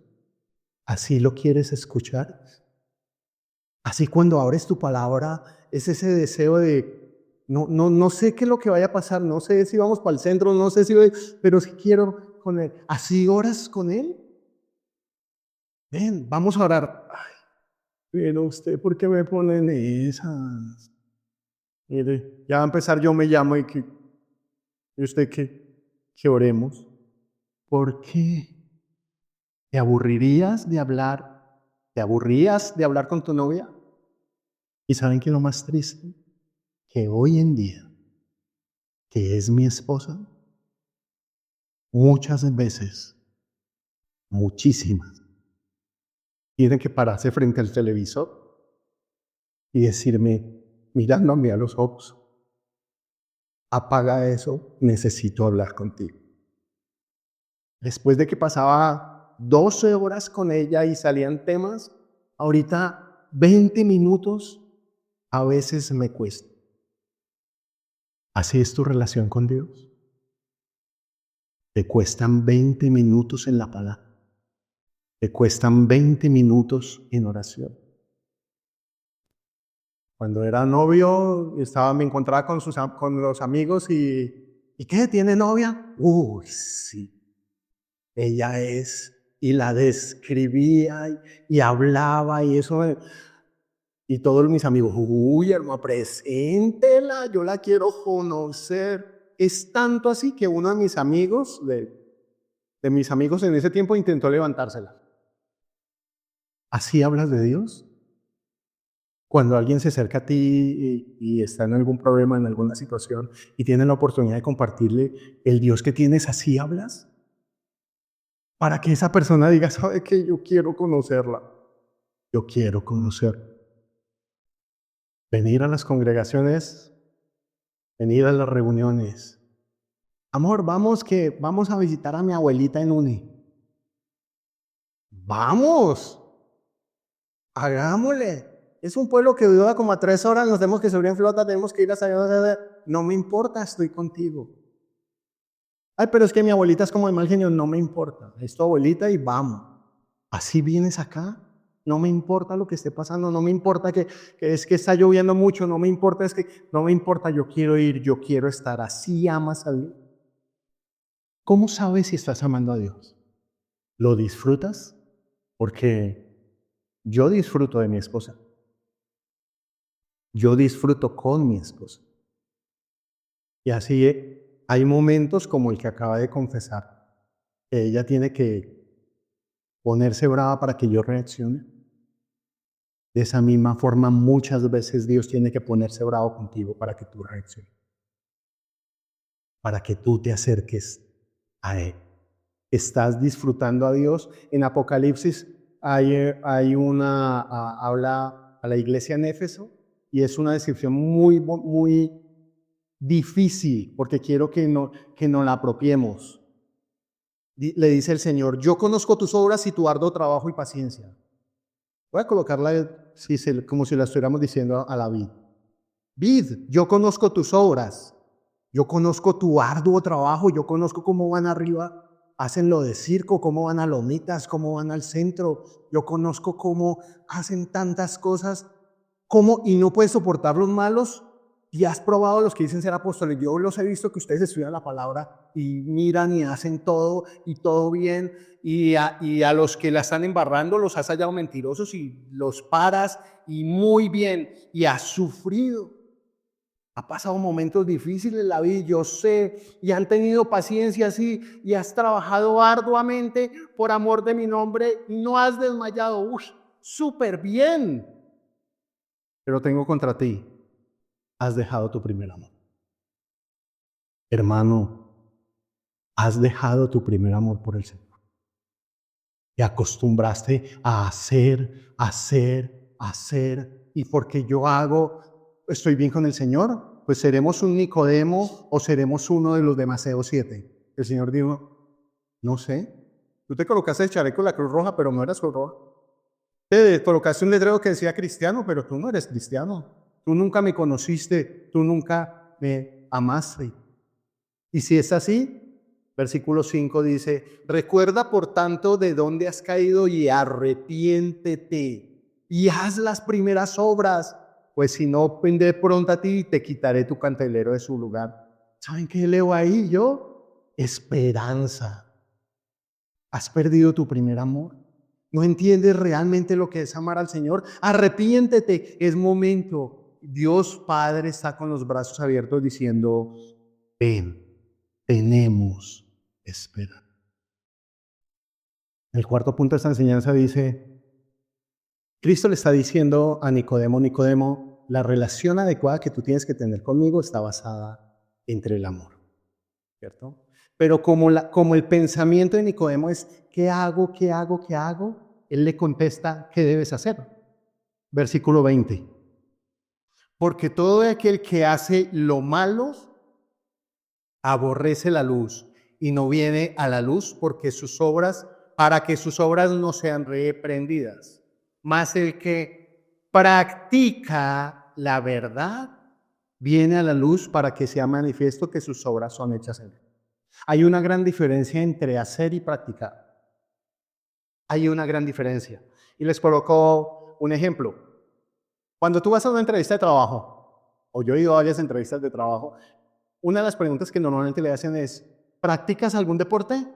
¿Así lo quieres escuchar? Así cuando abres tu palabra es ese deseo de, no sé qué es lo que vaya a pasar, no sé si vamos para el centro, no sé si voy, pero sí quiero con Él. ¿Así oras con Él? Ven, vamos a orar. Ay, pero usted, ¿por qué me ponen esas? Mire, ya va a empezar, yo me llamo y usted que oremos. ¿Por qué? ¿Te aburrirías de hablar? ¿Te aburrías de hablar con tu novia? ¿Y saben qué es lo más triste? Que hoy en día, que es mi esposa, muchas veces, muchísimas, tiene que pararse frente al televisor y decirme, mirándome a los ojos, apaga eso, necesito hablar contigo. Después de que pasaba 12 horas con ella y salían temas, ahorita 20 minutos a veces me cuesta. ¿Así es tu relación con Dios? Te cuestan 20 minutos en la palabra. Te cuestan 20 minutos en oración. Cuando era novio, me encontraba con los amigos ¿y qué? ¿Tiene novia? Sí. Ella es. Y la describía y hablaba y eso. Y todos mis amigos, uy, hermano, preséntela, yo la quiero conocer. Es tanto así que uno de mis amigos, de mis amigos en ese tiempo, intentó levantársela. ¿Así hablas de Dios? Cuando alguien se acerca a ti y está en algún problema, en alguna situación, y tiene la oportunidad de compartirle el Dios que tienes, ¿así hablas? Para que esa persona diga, ¿sabe qué? Yo quiero conocerla. Yo quiero conocer. Venir a las congregaciones, venir a las reuniones. Amor, vamos a visitar a mi abuelita en UNE. ¡Vamos! Hagámosle. Es un pueblo que dura como a 3 horas, nos tenemos que subir en flota, tenemos que ir hasta allá. No me importa, estoy contigo. Ay, pero es que mi abuelita es como de mal genio, no me importa. Es tu abuelita y vamos. ¿Así vienes acá? No me importa lo que esté pasando, no me importa que es que está lloviendo mucho, no me importa, no me importa, yo quiero ir, yo quiero estar. ¿Así amas a Dios? ¿Cómo sabes si estás amando a Dios? ¿Lo disfrutas? Porque yo disfruto de mi esposa. Yo disfruto con mi esposa. Y así hay momentos como el que acaba de confesar, que ella tiene que ponerse brava para que yo reaccione. De esa misma forma, muchas veces Dios tiene que ponerse bravo contigo para que tú reacciones, para que tú te acerques a Él. ¿Estás disfrutando a Dios? En Apocalipsis habla a la iglesia en Éfeso y es una descripción muy difícil porque quiero que no la apropiemos. Le dice el Señor, yo conozco tus obras y tu arduo trabajo y paciencia. Voy a colocarla como si la estuviéramos diciendo a la vid. Vid, yo conozco tus obras, yo conozco tu arduo trabajo, yo conozco cómo van arriba, hacen lo de circo, cómo van a lomitas, cómo van al centro, yo conozco cómo hacen tantas cosas, y no puedes soportar los malos, y has probado los que dicen ser apóstoles. Yo los he visto que ustedes estudian la palabra y miran y hacen todo y todo bien, y a los que la están embarrando los has hallado mentirosos y los paras y muy bien, y has sufrido. Ha pasado momentos difíciles en la vida, yo sé, y han tenido paciencia así, y has trabajado arduamente por amor de mi nombre, y no has desmayado. ¡Uy! ¡Súper bien! Pero tengo contra ti, has dejado tu primer amor. Hermano, has dejado tu primer amor por el Señor. Te acostumbraste a hacer, y porque yo estoy bien con el Señor, pues seremos un Nicodemo o seremos uno de los de Mateo 7. El Señor dijo, no sé, tú te colocaste el chaleco de la Cruz Roja, pero no eras Cruz Roja. Te colocaste un letrero que decía cristiano, pero tú no eres cristiano. Tú nunca me conociste, tú nunca me amaste. Y si es así, versículo 5 dice, recuerda por tanto de dónde has caído y arrepiéntete y haz las primeras obras, pues si no, vendré pronto a ti y te quitaré tu candelero de su lugar. ¿Saben qué leo ahí yo? Esperanza. ¿Has perdido tu primer amor? ¿No entiendes realmente lo que es amar al Señor? Arrepiéntete, es momento. Dios Padre está con los brazos abiertos diciendo, ven. Tenemos esperanza. El cuarto punto de esta enseñanza dice, Cristo le está diciendo a Nicodemo, Nicodemo, la relación adecuada que tú tienes que tener conmigo está basada entre el amor, ¿cierto? Pero como el pensamiento de Nicodemo es, ¿qué hago? Él le contesta, ¿qué debes hacer? Versículo 20. Porque todo aquel que hace lo malo aborrece la luz y no viene a la luz para que sus obras no sean reprendidas. Mas el que practica la verdad viene a la luz para que sea manifiesto que sus obras son hechas en él. Hay una gran diferencia entre hacer y practicar. Hay una gran diferencia. Y les coloco un ejemplo. Cuando tú vas a una entrevista de trabajo, o yo he ido a varias entrevistas de trabajo, una de las preguntas que normalmente le hacen es, ¿practicas algún deporte?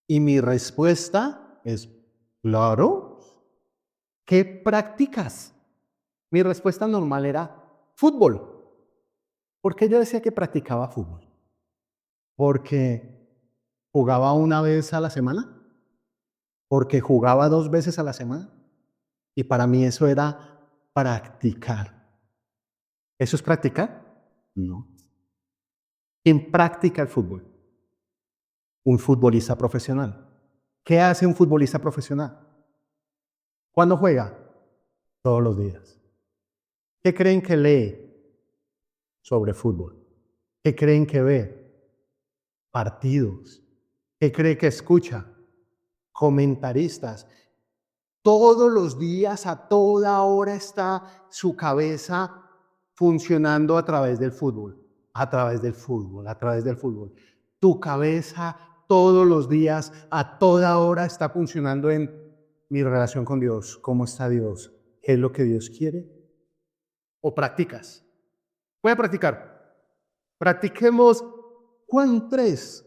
Y mi respuesta es, claro. ¿Qué practicas? Mi respuesta normal era, fútbol. ¿Por qué yo decía que practicaba fútbol? Porque jugaba una vez a la semana, porque jugaba 2 veces a la semana, y para mí eso era practicar. ¿Eso es practicar? No. ¿Quién practica el fútbol? Un futbolista profesional. ¿Qué hace un futbolista profesional? ¿Cuándo juega? Todos los días. ¿Qué creen que lee sobre fútbol? ¿Qué creen que ve? Partidos. ¿Qué cree que escucha? Comentaristas. Todos los días, a toda hora está su cabeza funcionando a través del fútbol. A través del fútbol. Tu cabeza todos los días, a toda hora está funcionando en mi relación con Dios. ¿Cómo está Dios? ¿Qué es lo que Dios quiere? ¿O practicas? Voy a practicar. Practiquemos Juan 3.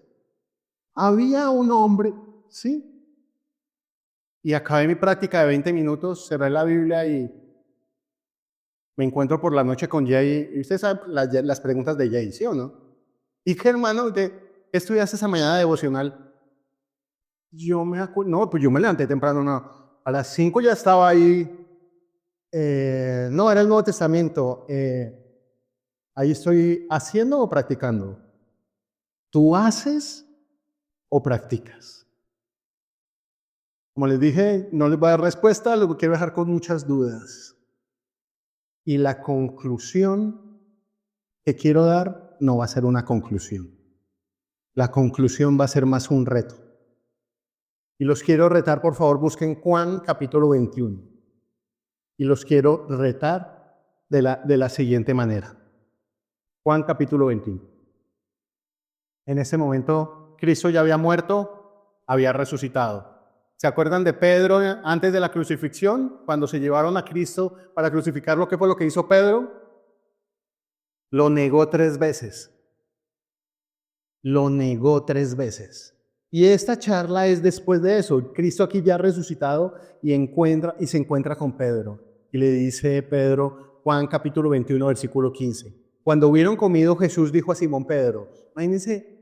Había un hombre, ¿sí? Y acabé mi práctica de 20 minutos, cerré la Biblia y me encuentro por la noche con Jay, y usted sabe las preguntas de Jay, ¿sí o no? ¿Y qué, hermano? ¿Qué estudiaste esa mañana devocional? No, pues yo me levanté temprano, no. A las 5 ya estaba ahí. No, era el Nuevo Testamento. Ahí estoy haciendo o practicando. ¿Tú haces o practicas? Como les dije, no les voy a dar respuesta, lo quiero dejar con muchas dudas. Y la conclusión que quiero dar no va a ser una conclusión. La conclusión va a ser más un reto. Y los quiero retar, por favor, busquen Juan capítulo 21. Y los quiero retar de la siguiente manera. Juan capítulo 21. En ese momento, Cristo ya había muerto, había resucitado. ¿Se acuerdan de Pedro antes de la crucifixión? Cuando se llevaron a Cristo para crucificarlo, ¿qué fue lo que hizo Pedro? Lo negó 3 veces. Lo negó 3 veces. Y esta charla es después de eso. Cristo aquí ya resucitado y se encuentra con Pedro. Y le dice Pedro, Juan capítulo 21, versículo 15. Cuando hubieron comido, Jesús dijo a Simón Pedro, imagínense,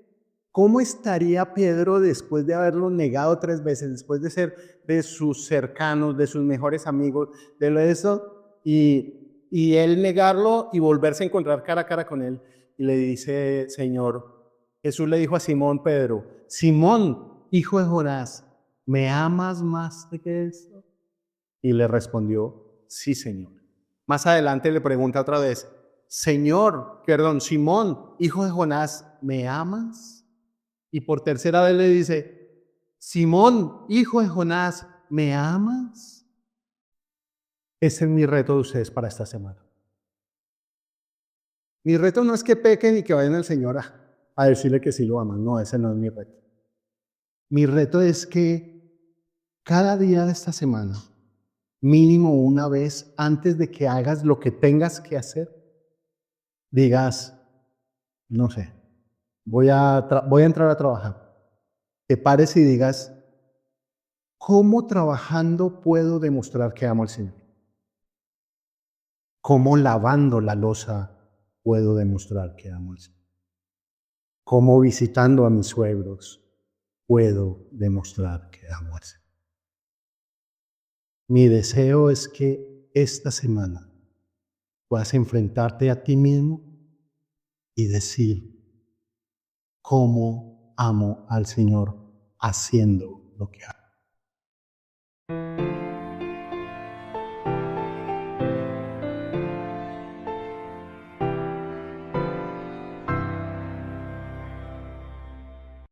¿cómo estaría Pedro después de haberlo negado 3 veces, después de ser de sus cercanos, de sus mejores amigos, de eso, y él negarlo y volverse a encontrar cara a cara con él? Y le dice, Señor, Jesús le dijo a Simón Pedro, Simón, hijo de Jonás, ¿me amas más que eso? Y le respondió, sí, Señor. Más adelante le pregunta otra vez, Simón, hijo de Jonás, ¿me amas? Y por tercera vez le dice, Simón, hijo de Jonás, ¿me amas? Ese es mi reto de ustedes para esta semana. Mi reto no es que pequen y que vayan al Señor a decirle que sí lo aman. No, ese no es mi reto. Mi reto es que cada día de esta semana, mínimo una vez antes de que hagas lo que tengas que hacer, digas, no sé, voy a entrar a trabajar. Te pares y digas, ¿cómo trabajando puedo demostrar que amo al Señor? ¿Cómo lavando la loza puedo demostrar que amo al Señor? ¿Cómo visitando a mis suegros puedo demostrar que amo al Señor? Mi deseo es que esta semana puedas enfrentarte a ti mismo y decir cómo amo al Señor haciendo lo que hago.